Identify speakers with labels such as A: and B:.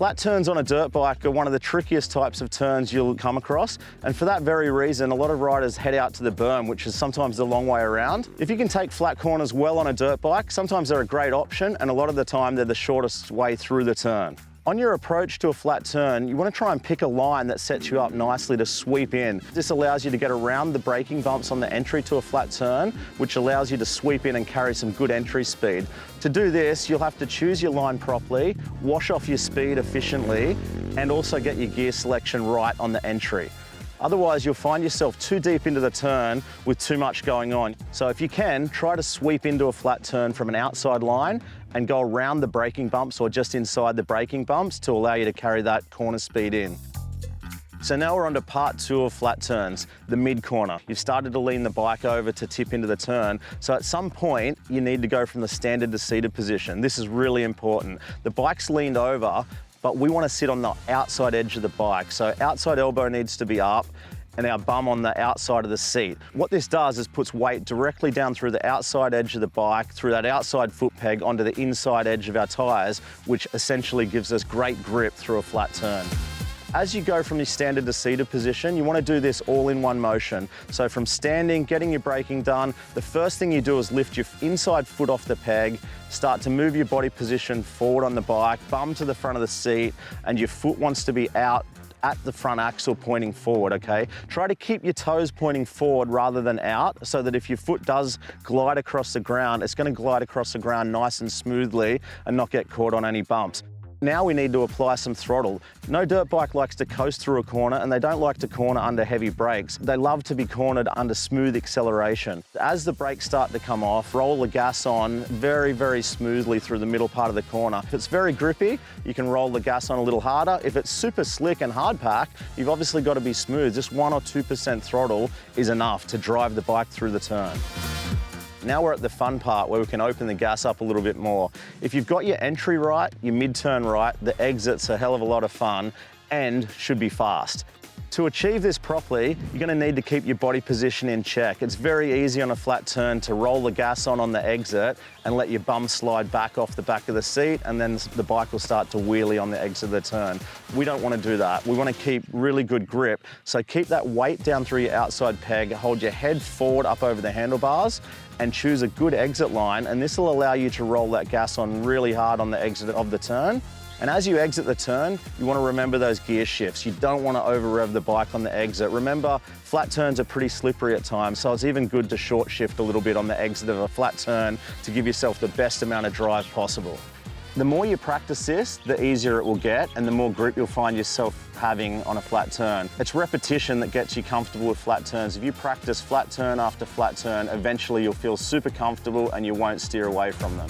A: Flat turns on a dirt bike are one of the trickiest types of turns you'll come across, and for that very reason, a lot of riders head out to the berm, which is sometimes the long way around. If you can take flat corners well on a dirt bike, sometimes they're a great option, and a lot of the time they're the shortest way through the turn. On your approach to a flat turn, you want to try and pick a line that sets you up nicely to sweep in. This allows you to get around the braking bumps on the entry to a flat turn, which allows you to sweep in and carry some good entry speed. To do this, you'll have to choose your line properly, wash off your speed efficiently, and also get your gear selection right on the entry. Otherwise, you'll find yourself too deep into the turn with too much going on. So if you can, try to sweep into a flat turn from an outside line and go around the braking bumps or just inside the braking bumps to allow you to carry that corner speed in. So now we're on to part 2 of flat turns, the mid corner. You've started to lean the bike over to tip into the turn. So at some point, you need to go from the standard to seated position. This is really important. The bike's leaned over, but we want to sit on the outside edge of the bike. So outside elbow needs to be up and our bum on the outside of the seat. What this does is puts weight directly down through the outside edge of the bike, through that outside foot peg onto the inside edge of our tyres, which essentially gives us great grip through a flat turn. As you go from your standard to seated position, you want to do this all in one motion. So from standing, getting your braking done, the first thing you do is lift your inside foot off the peg, start to move your body position forward on the bike, bum to the front of the seat, and your foot wants to be out at the front axle pointing forward, okay? Try to keep your toes pointing forward rather than out, so that if your foot does glide across the ground, it's going to glide across the ground nice and smoothly and not get caught on any bumps. Now we need to apply some throttle. No dirt bike likes to coast through a corner, and they don't like to corner under heavy brakes. They love to be cornered under smooth acceleration. As the brakes start to come off, roll the gas on very, very smoothly through the middle part of the corner. If it's very grippy, you can roll the gas on a little harder. If it's super slick and hard pack, you've obviously got to be smooth. Just 1 or 2% throttle is enough to drive the bike through the turn. Now we're at the fun part where we can open the gas up a little bit more. If you've got your entry right, your mid-turn right, the exit's a hell of a lot of fun and should be fast. To achieve this properly, you're going to need to keep your body position in check. It's very easy on a flat turn to roll the gas on the exit and let your bum slide back off the back of the seat, and then the bike will start to wheelie on the exit of the turn. We don't want to do that. We want to keep really good grip. So keep that weight down through your outside peg, hold your head forward up over the handlebars, and choose a good exit line, and this will allow you to roll that gas on really hard on the exit of the turn. And as you exit the turn, you want to remember those gear shifts. You don't want to over rev the bike on the exit. Remember, flat turns are pretty slippery at times, so it's even good to short shift a little bit on the exit of a flat turn to give yourself the best amount of drive possible. The more you practice this, the easier it will get, and the more grip you'll find yourself having on a flat turn. It's repetition that gets you comfortable with flat turns. If you practice flat turn after flat turn, eventually you'll feel super comfortable and you won't steer away from them.